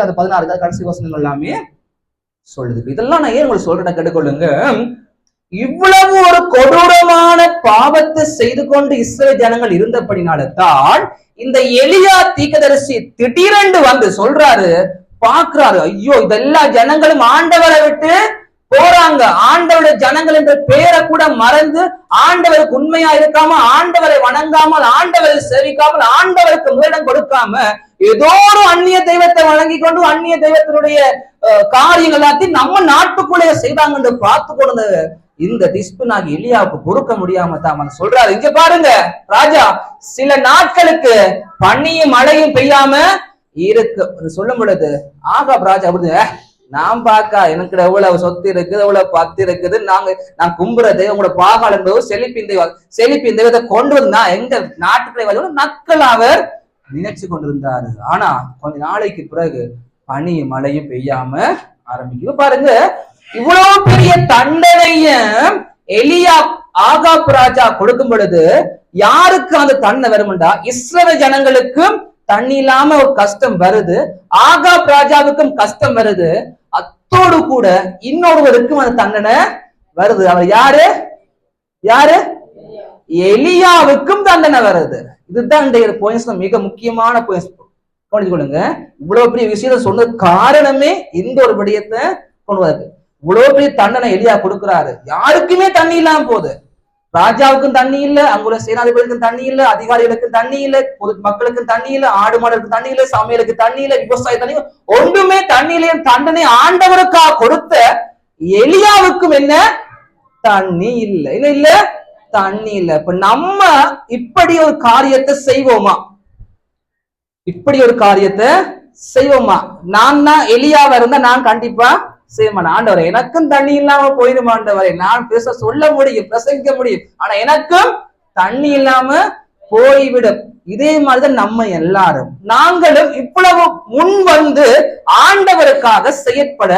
அது 16 கடைசி வசனங்கள் எல்லாமே சொல்லுது. இதெல்லாம் நான் ஏன் உங்களுக்கு சொல்றேன் கேட்டுக்கொள்ளுங்க. இவ்வளவு ஒரு கொடூரமான பாவத்தை செய்து கொண்டு இஸ்ரவேல் ஜனங்கள் இருந்தபடினால தான் இந்த எலியா தீர்க்கதரிசி திடீரென்று வந்து சொல்றாரு, பாக்குறாரு, ஐயோ இதெல்லாம் ஜனங்களும் ஆண்டவரை விட்டு போறாங்க, ஆண்டவருடைய ஜனங்கள் என்ற பெயரை கூட மறந்து ஆண்டவருக்கு உண்மையா இருக்காம, ஆண்டவரை வணங்காமல், ஆண்டவரை சேவிக்காமல், ஆண்டவருக்கு முதலிடம் கொடுக்காம ஏதோ ஒரு அந்நிய தெய்வத்தை வழங்கி கொண்டு அந்நிய தெய்வத்தினுடைய காரியங்கள் எல்லாத்தையும் நம்ம நாட்டுக்குள்ளே செய்தாங்க என்று பார்த்து கொண்டு இந்த திஸ்புனாகி எலியாவுக்கு பொறுக்க முடியாம தான் சொல்றாரு, இங்க பாருங்க ராஜா, சில நாட்களுக்கு பனியும் மழையும் பெய்யாம இருக்கு சொல்லும் பொழுது ஆகாப் ராஜா அப்படி, நான் பாக்கா எனக்கு எவ்வளவு சொத்து இருக்குது, எவ்வளவு பத்து இருக்குது, நான் கும்புறது உங்களோட பாகால் என்பது செழிப்பின் தெய்வத்தை கொண்டு வந்தா எங்க நாட்டுக்குள்ளே நக்கள் அவர் நினைச்சு கொண்டிருந்தாரு. ஆனா கொஞ்ச நாளைக்கு பிறகு பனியும் மழையும் பெய்யாம ஆரம்பிக்கும். பாருங்க, இவ்வளவு பெரிய தண்டனைய எலியா ஆகாப் ராஜா கொடுக்கும் பொழுது யாருக்கு அந்த தண்டனை வரும்டா, இஸ்ரவேல் ஜனங்களுக்கும் தண்ணி இல்லாம ஒரு கஷ்டம் வருது, ஆகாப் ராஜாவுக்கும் கஷ்டம் வருது, அத்தோடு கூட இன்னொருவருக்கும் அந்த தண்டனை வருது. அவர் யாரு யாரு எலியாவுக்கும் தண்டனை வருது. இதுதான் மிக முக்கியமான பாயிண்ட்ஸ் கவனிச்சு கொள்ளுங்க. இவ்வளவு பெரிய விஷயத்த சொன்ன காரணமே இந்த ஒரு விடயத்தை கொண்டு வருது. இவ்வளவு பெரிய தண்டனை எலியா கொடுக்கிறாரு, யாருக்குமே தண்ணி இல்லாம போகுது, ராஜாவுக்கும் தண்ணி இல்ல, அங்குள்ள சேனாதிபதிக்கும் தண்ணி இல்ல, அதிகாரிகளுக்கும் தண்ணி இல்ல, பொது மக்களுக்கும் தண்ணி இல்ல, ஆடு மாடுகளுக்கு தண்ணி இல்ல, சமையலுக்கு தண்ணி இல்ல, விவசாய தண்ணி ஒன்றுமே தண்ணியிலையும் தண்டனை ஆண்டவருக்காக கொடுத்த எலியாவுக்கும் என்ன தண்ணி இல்ல, இல்ல இல்ல தண்ணி இல்ல. இப்ப நம்ம இப்படி ஒரு காரியத்தை செய்வோமா? இப்படி ஒரு காரியத்தை செய்வோமா? நான் எலியாவா இருந்தா நான் கண்டிப்பா செய்யமாட்டேன். ஆண்டவரே எனக்கும் தண்ணி இல்லாம போயிடும் ஆண்டவரே, நான் பேச சொல்ல முடியும், பிரசங்கிக்க முடியும், ஆனா எனக்கும் தண்ணி இல்லாம போய்விடும். இதே மாதிரிதான் நம்ம எல்லாரும் நாங்களும் இவ்வளவு முன் வந்து ஆண்டவருக்காக செயற்பட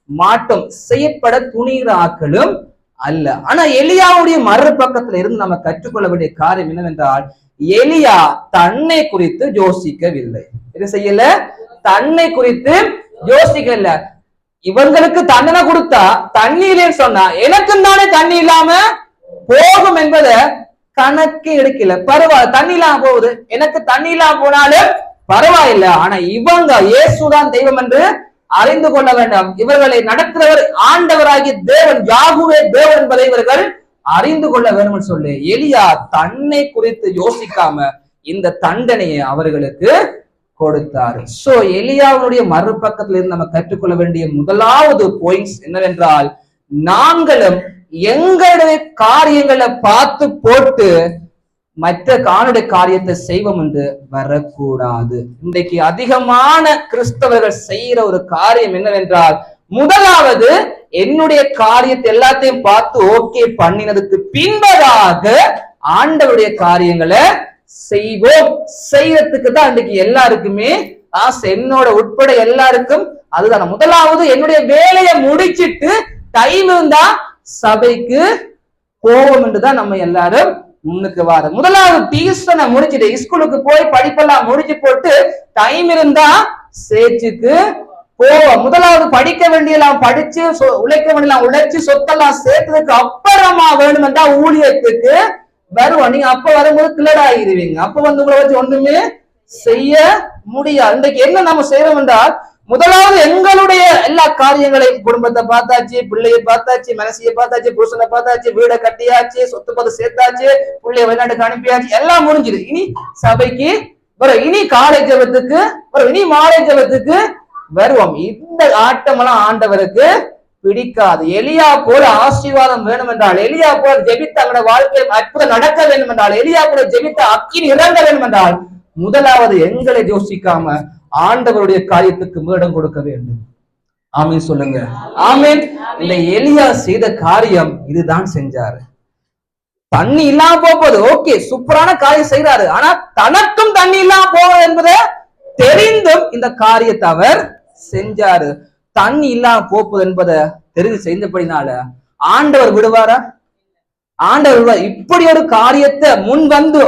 மாட்டோம், செயற்பட துணிகிற ஆக்களும் அல்ல. ஆனா எலியாவுடைய மறுபக்கத்துல இருந்து நம்ம கற்றுக்கொள்ள வேண்டிய காரியம் என்னவென்றால், எலியா தன்னை குறித்து யோசிக்கவில்லை. என்ன செய்யல? தன்னை குறித்து யோசிக்கல. இவங்களுக்கு தண்டனை கொடுத்தா தண்ணி இல்லைன்னு சொன்னா எனக்கும் தானே தண்ணி இல்லாம போகும் என்பதை கணக்கு எடுக்கல. பரவாயில்ல, தண்ணி இல்லாம போகுது, எனக்கு தண்ணி இல்லாம போனாலும் பரவாயில்ல, ஆனா இவங்க இயேசுதான் தெய்வம் என்று அறிந்து கொள்ள வேண்டாம், இவர்களை நடத்துறவர் ஆண்டவராகிய தேவன், யாகுவே தேவன் என்பதை இவர்கள் அறிந்து கொள்ள வேண்டும் சொல்லி எலியா தன்னை குறித்து யோசிக்காம இந்த தண்டனையை அவர்களுக்கு கொடுத்தாரு. சோ எலியாவுடைய மறுபக்கத்துல இருந்து நம்ம கற்றுக்கொள்ள வேண்டிய முதலாவது பாயிண்ட்ஸ் என்னவென்றால், நாங்களும் எங்களுடைய காரியங்களை பார்த்து போட்டு மற்ற காணுடைய காரியத்தை செய்வோம் என்று வரக்கூடாது. இன்றைக்கு அதிகமான கிறிஸ்தவர்கள் செய்யற ஒரு காரியம் என்னவென்றால், முதலாவது என்னுடைய காரியத்தை எல்லாத்தையும் பார்த்து ஓகே பண்ணினதுக்கு பின்பதாக ஆண்டவருடைய காரியங்களை செய்வோம். செய்யறதுக்கு தான் இன்றைக்கு எல்லாருக்குமே ஆசை, என்னோட உட்பட எல்லாருக்கும் அதுதான். முதலாவது என்னுடைய வேலையை முடிச்சிட்டு டைம் இருந்தா சபைக்கு போவோம் என்றுதான் நம்ம எல்லாரும் முன்னுக்கு வார. முதலாவது டியூஷனை முடிச்சுட்டு ஸ்கூலுக்கு போய் படிப்பெல்லாம் முடிச்சு போட்டு டைம் இருந்தா சேர்ச்சுக்கு போவோம். முதலாவது படிக்க வேண்டியெல்லாம் படிச்சு, உழைக்க வேண்டியெல்லாம் உழைச்சு, சொத்தெல்லாம் சேர்த்ததுக்கு அப்புறமா வேணும் என்றா ஊழியத்துக்கு வருவோம். நீங்க அப்ப வரும்போது கிளட் ஆகிடுவீங்க, அப்ப வந்து உங்களை வச்சு ஒண்ணுமே செய்ய முடியாது. இன்றைக்கு என்ன நம்ம செய்யறோம் என்றால், முதலாவது எங்களுடைய எல்லா காரியங்களையும், குடும்பத்தை பார்த்தாச்சு, பிள்ளையை பார்த்தாச்சு, மனசியை பார்த்தாச்சு, புருஷனை பார்த்தாச்சு, வீடை கட்டியாச்சு, சொத்து பத்து சேர்த்தாச்சு, பிள்ளைய வெளிநாட்டுக்கு அனுப்பியாச்சு, எல்லாம் முடிஞ்சுது. இனி சபைக்கு வரும், இனி காலை ஜெபத்துக்கு வரும், இனி மாலை ஜெபத்துக்கு வருவோம். இந்த ஆட்டமெல்லாம் ஆண்டவருக்கு பிடிக்காது. எலியா போல ஆசீர்வாதம் வேணும் என்றால், எலியா போல ஜெபித்த அவருடைய வாழ்க்கையில் அற்புதம் நடக்க வேண்டும் என்றால், எலியா போல ஜெபித்த அக்கினி இறங்க வேண்டும் என்றால், முதலாவது எங்களை யோசிக்காம ஆண்டவருடைய காரியத்துக்கு முதலிடம் கொடுக்க வேண்டும். ஆமீன் சொல்லுங்க. ஆமீன். இந்த எலியா செய்த காரியம் இதுதான் செஞ்சாரு. தண்ணி இல்லாம போகுது, ஓகே சூப்பரான காரியம் செய்யறாரு, ஆனா தனக்கும் தண்ணி இல்லாம போவது என்பதை தெரிந்தும் இந்த காரியத்தை அவர் செஞ்சாரு. தண்ணி இல்லாம போகுது என்பதை தெரிந்து செய்தபடினால ஆண்டவர் விடுவாரா? ஆண்டவர் இப்படி ஒரு காரியத்தை முன் வந்து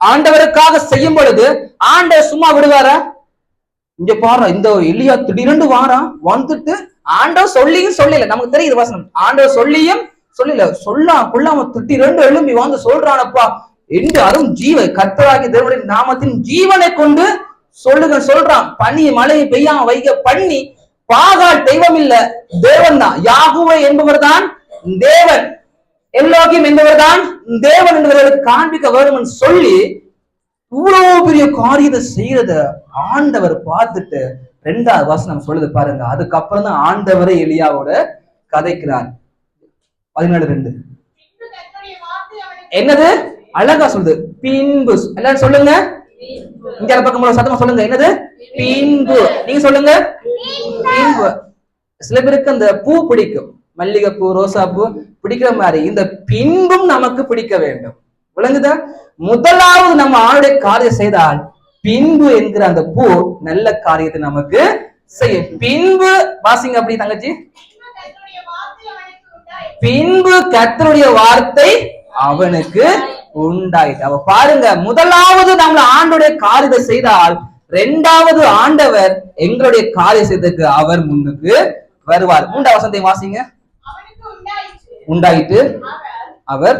ஆண்டவருக்காக செய்யும் பொழுது ஆண்டவர் சும்மா விடுவாரா? இங்க பாரு, இந்த எலியா திடீரென்று வாரான், வந்துட்டு ஆண்டவர் சொல்லியும் சொல்லல, நமக்கு தெரியுது வசனம், ஆண்டவர் சொல்லியும் சொல்லல, கொள்ளாம திடீரென்று எழும்பி வந்து சொல்றானப்பா என்று அரும் கர்த்தராகிய தேவனுடைய நாமத்தின் ஜீவனை கொண்டு சொல்றான். பனி மழையை பெய்யாம வைக்க பண்ணி, பாகால் தெய்வம் இல்ல, தேவன் தான், யாகுவே என்பவர் தான் தேவன், எல்லோகியம் என்பவர் தான் தேவன் என்பவர்களுக்கு காண்பிக்க வேண்டும் சொல்லி இவ்வளவு பெரிய காரியத்தை செய்யறத ஆண்டவர் பார்த்துட்டு 2வது வசனம் சொல்லுது பாருங்க. அதுக்கப்புறம் தான் ஆண்டவரை எலியாவோட கதைக்கிறார். 17:2 என்னது அழகா சொல்லுது, பின்பு. எல்லாரும் சொல்லுங்க, இங்க பக்கம் சத்தமா சொல்லுங்க, என்னது பின்பு. நீங்க சொல்லுங்க பின்பு. சில பேருக்கு அந்த பூ பிடிக்கும், மல்லிகைப்பூ, ரோசா பூ பிடிக்கிற மாதிரி இந்த பின்பும் நமக்கு பிடிக்க வேண்டும். விளங்குதா? முதலாவது நம்ம ஆளுடைய காரியம் செய்தால் பின்பு என்கிற அந்த பூ நல்ல காரியத்தை நமக்கு செய்யும். பின்பு வாசிங்க அப்படி தங்கச்சி. பின்பு கர்த்தருடைய வார்த்தை அவனுக்கு உண்டாயிட்டு. அவ பாருங்க, முதலாவது நம்ம ஆண்டுடைய காரியத்தை செய்தால் 2வது ஆண்டவர் எங்களுடைய காரியம் செய்ததுக்கு அவர் முன்னுக்கு வருவார். 3வது வசனத்தை வாசிங்க. உண்டாயிட்டு அவர்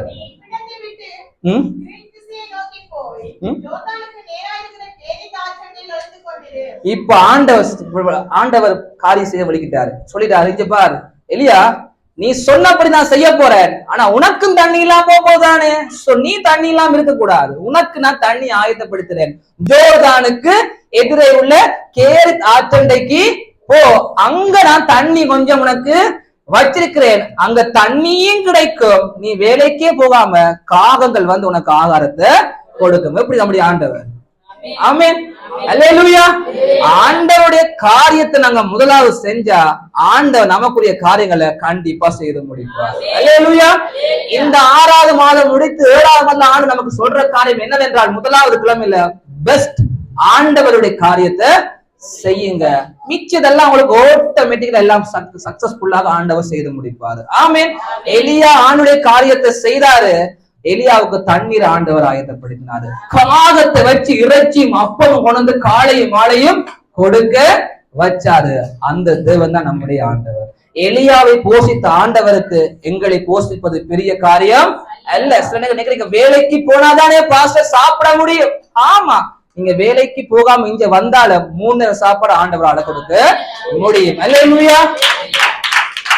இப்ப ஆண்டவர் காரியம் செய்ய வலிக்கிட்டாரு, சொல்லிட்டாரு, இங்க பாரு எலியா, நீ சொன்னபடி நான் செய்ய போறேன், ஆனா உனக்கும் தண்ணி இல்லாம போதானே, நீ தண்ணி இல்லாம இருக்க கூடாது, உனக்கு நான் தண்ணி ஆயத்தப்படுத்துறேன், ஜோர்தானுக்கு எதிரே உள்ள கேரித் ஆற்றண்டைக்கு போ, அங்க நான் தண்ணி கொஞ்சம் உனக்கு வச்சிருக்கிறேன், அங்க தண்ணியும் கிடைக்கும், நீ வேலைக்கே போகாம காகங்கள் வந்து உனக்கு ஆகாரத்தை கொடுக்கும். எப்படி நம்முடைய ஆண்டவர். ஆமென், அல்லேலூயா. ஆண்டவருடைய காரியத்தை நாங்க முதலாவது செஞ்சா ஆண்டவர் நமக்குரிய காரியங்களை கண்டிப்பா செய்து முடிப்பார். அல்லேலூயா. இந்த 6வது மாதம் முடித்து 7வது மாதம் ஆண்டு நமக்கு சொல்ற காரியம் என்னவென்றால், முதலாவது கிழமையில பெஸ்ட் ஆண்டவருடைய காரியத்தை செய்யுங்க, மிச்சதெல்லாம் உங்களுக்கு ஆட்டோமேட்டிக்கா எல்லாம் சக்சஸ்ஃபுல்லாக ஆண்டவர் செய்து முடிப்பாரு. ஆமென். எலியா ஆண்டுடைய காரியத்தை செய்தாரு, எலியாவுக்கு தண்ணீர் ஆண்டவர் ஆயத்தப்படுத்தினாரு, காகத்தை வச்சு இறைச்சியும் அப்பமும் கொண்டு காலையும் மாலையும் கொடுக்க வச்சாரு. அந்த தேவன் தான் நம்முடைய ஆண்டவர். எலியாவை போஷித்த ஆண்டவருக்கு எங்களை போஷிப்பது பெரிய காரியம் அல்ல. சில நேரம் வேலைக்கு போனாதானே பாஸ்டர் சாப்பிட முடியும். ஆமா, நீங்க வேலைக்கு போகாம இங்க வந்தாலும் 3 நேரம் சாப்பாடு ஆண்டவரால கொடுக்க முடியும். அல்லேலூயா.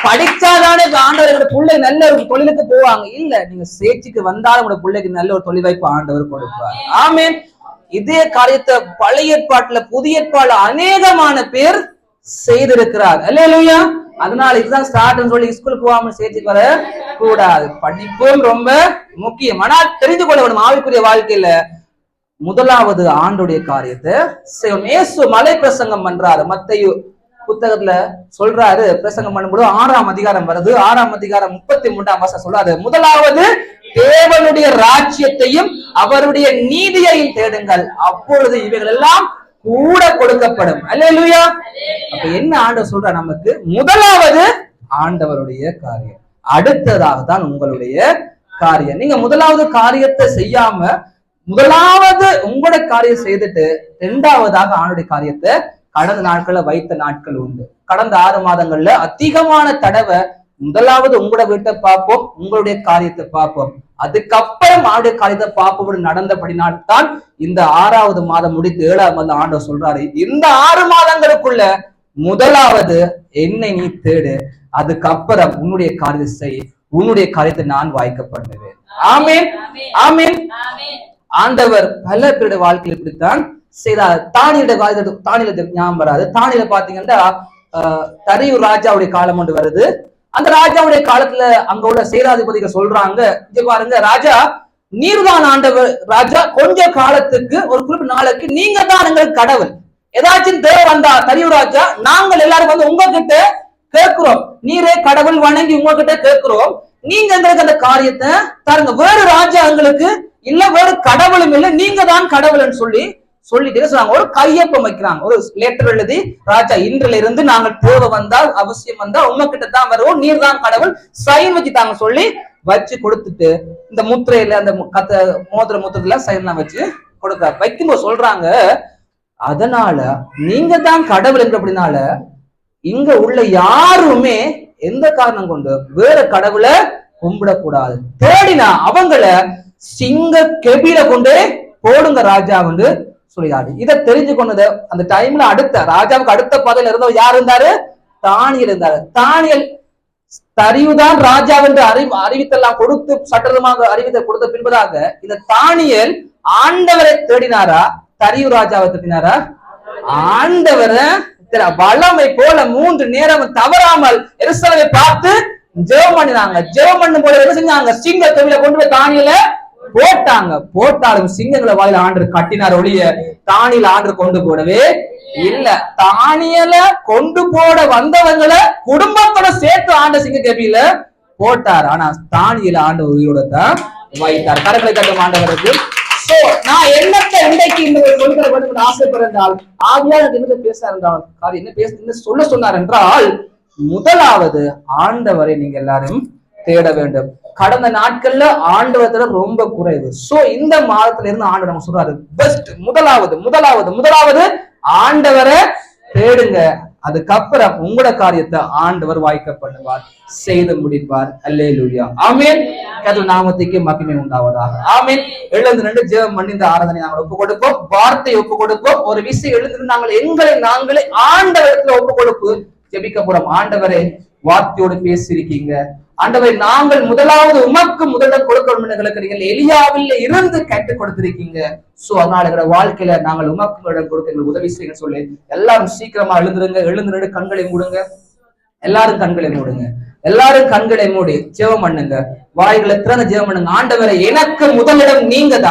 படிச்சாதானே ஆண்டவர் பிள்ளை நல்ல ஒரு தொழிலுக்கு போவாங்க, இல்ல, நீங்க சேர்ச்சிக்கு வந்தாலும் உங்க பிள்ளைக்கு நல்ல ஒரு தொழில் வாய்ப்பு ஆண்டவர் கொடுப்பார். ஆமென். இதே காரியத்தை பழைய ஏற்பாட்டுல புதிய ஏற்பாடுல அநேகமான பேர் செய்திருக்கிறார். அல்லேலூயா. அதனால இதுதான் ஸ்டார்ட்னு சொல்லி ஸ்கூல் போகாம சேர்ச்சிக்கு வர கூடாது. படிப்பும் ரொம்ப முக்கியம். ஆனால் தெரிந்து கொள்ள வேண்டும், ஆவிக்குரிய வாழ்க்கையில முதலாவது ஆண்டுடைய காரியத்தை செய்யணும். இயேசு மலை பிரசங்கம் பண்றாரு, மத்தேயு புத்தகத்துல சொல்றாரு, பிரசங்கம் பண்ணும்போது 6ஆம் அதிகாரம் வருது, 6ஆம் அதிகாரம் 33ஆம் வசனம் சொல்றாரு, முதலாவது தேவனுடைய ராஜ்யத்தையும் அவருடைய நீதியையும் தேடுங்கள், அப்பொழுது இவைகள் எல்லாம் கூட கொடுக்கப்படும். அல்லேலூயா. அப்ப என்ன ஆண்டவர் சொல்ற, நமக்கு முதலாவது ஆண்டவருடைய காரியம், அடுத்ததாக தான் உங்களுடைய காரியம். நீங்க முதலாவது காரியத்தை செய்யாம முதலாவது உங்களுடைய காரியம் செய்துட்டு 2வதாக ஆண்டுடைய காரியத்தை கடந்த நாட்கள்ல வைத்த நாட்கள் உண்டு. கடந்த 6 மாதங்கள்ல அதிகமான தடவை முதலாவது உங்களோட வீட்டை பார்ப்போம், உங்களுடைய காரியத்தை பார்ப்போம், அதுக்கப்புறம் ஆண்டுடைய காரியத்தை பார்ப்போம் நடந்தபடினால்தான் இந்த 6வது மாதம் முடித்து 7ஆம் மாதம் ஆண்டவர் சொல்றாரு, இந்த 6 மாதங்களுக்குள்ள முதலாவது என்னை நீ தேடு, அதுக்கப்புறம் உன்னுடைய காரியத்தை செய், உன்னுடைய காரியத்தை நான் வாய்க்க பண்ணுவேன். ஆமென், ஆமென். ஆண்டவர் பல பேருடைய வாழ்க்கையில் இப்படித்தான் செய்தார். தானியல ஞாபகம் வராது. தானியல பாத்தீங்கன்னா தரியூர் ராஜாவுடைய காலம் ஒன்று வருது. அந்த ராஜாவுடைய காலத்துல அங்க உள்ள சேனாதிபதிகள் சொல்றாங்க, இங்க பாருங்க ராஜா, நீர்தான் ஆண்டவர் ராஜா, கொஞ்ச காலத்துக்கு ஒரு குறிப்பிட்ட நாளைக்கு நீங்க தான் எங்களுக்கு கடவுள், ஏதாச்சும் தேவை வந்தா தரியூர் ராஜா நாங்கள் எல்லாரும் வந்து உங்ககிட்ட கேட்கிறோம், நீரே கடவுள் வணங்கி உங்ககிட்ட கேட்கிறோம், நீங்க எங்களுக்கு அந்த காரியத்தை தருங்க, வேறு ராஜா எங்களுக்கு இல்ல, வேறு கடவுளும் இல்ல, நீங்க தான் கடவுள்னு சொல்லிட்டு சொல்றாங்க. ஒரு கையொப்பம் வைக்கிறாங்க, ஒரு லெட்டர் எழுதி, ராஜா இன்றில இருந்து நாங்கள் தேவை வந்தால் அவசியம் வந்தால் உங்ககிட்ட தான் வருவோம், நீர் தான் கடவுள், சைன் வச்சுட்டாங்க சொல்லி வச்சு கொடுத்துட்டு இந்த முத்திரையில அந்த மோதிர முத்திரத்துல சைன்லாம் வச்சு கொடுக்க வைக்கும்போது சொல்றாங்க, அதனால நீங்க தான் கடவுள் என்று அப்படினால இங்க உள்ள யாருமே எந்த காரணம் கொண்டு வேற கடவுளை கும்பிடக்கூடாது. தேடினா அவங்கள சிங்க கெபில கொண்டு போடுங்க ராஜா வந்து சொல்லிடாரு. இதை தெரிஞ்சு கொண்டது அந்த டைம்ல அடுத்த ராஜாவுக்கு அடுத்த பதவியில இருந்தவர் யார் இருந்தாரு? தானியல் இருந்தாரு. தானியல் தரியுதான் ராஜா என்று அறிவித்தெல்லாம் கொடுத்து சட்டமாக அறிவித்த கொடுத்த பின்பதாக இந்த தானியல் ஆண்டவரை தேடினாரா தரியு ராஜாவை தேடினாரா? ஆண்டவரை வல்லமை போல 3 நேரம் தவறாமல் எருசலேமை பார்த்து ஜெபம் பண்ணினாங்க. ஜெபம் பண்ணும் போது என்ன செஞ்சாங்க? சிங்க கெபில கொண்டு போய் தானியல போட்டாங்க. போட்டாலும் சிங்கங்களை வாயில ஆண்டர் கட்டினார் ஒழிய தானியல் ஆண்டர் கொண்டு போடவே இல்ல. தானியல கொண்டு போட வந்தவங்களை குடும்பத்தோட சேர்த்து ஆண்ட சிங்க கெபில போட்டார். ஆனா தானியல ஆண்டவர் உயிரோட தான் வைத்தார். கடற்கரை கட்டும் ஆண்டவருக்கு. சோ நான் என்னத்தை இன்றைக்கு இந்த சொல்கிற வேண்டும் ஆசைப்படுறால் ஆவியார் என்ன பேச இருந்தால் என்ன சொல்ல சொன்னார் என்றால், முதலாவது ஆண்டவரை நீங்க எல்லாரும் தேட வேண்டும். கடந்த நாட்கள்ல ஆண்டவத்துல ரொம்ப குறைவு. சோ இந்த மாதத்துல இருந்து ஆண்டவர் நம்ம சொல்றாரு பெஸ்ட் முதலாவது ஆண்டவரை தேடுங்க. அதுக்கப்புறம் உங்களோட காரியத்தை ஆண்டவர் வாய்க்க பண்ணுவார், செய்து முடிப்பார். அல்லேலூயா, ஆமென். கர்த்தர் நாமத்துக்கு மகிமை உண்டாவதாக. ஆமென். எழுந்து நின்று ஜெபம் பண்ணி இந்த ஆராதனை நாங்கள் ஒப்பு கொடுப்போம், வார்த்தையை ஒப்பு கொடுப்போம். ஒரு விஷயம் எழுந்து நாங்களே ஆண்டவரத்துல ஒப்பு கொடுப்பு ஜெபிக்க போறோம். ஆண்டவரே, வார்த்தையோடு பேசியிருக்கீங்க. ஆண்டவரை நாங்கள் முதலாவது உமக்கு முதலிடம் கொடுக்கணும். நீங்கள் எலியாவில் இருந்து கற்றுக் கொடுத்திருக்கீங்க. சோ அதனால எங்களோட வாழ்க்கையில நாங்கள் உமக்கு இடம் கொடுக்க எங்களுக்கு உதவி செய்யுங்க சொல்லி எல்லாரும் சீக்கிரமா எழுந்துருங்க. கண்களை மூடுங்க. எல்லாரும் கண்களை மூடி ஜெபம் பண்ணுங்க. வாய்களை திறந்த ஜெபம் பண்ணுங்க. ஆண்டவரை, எனக்கு முதலிடம் நீங்க தான்.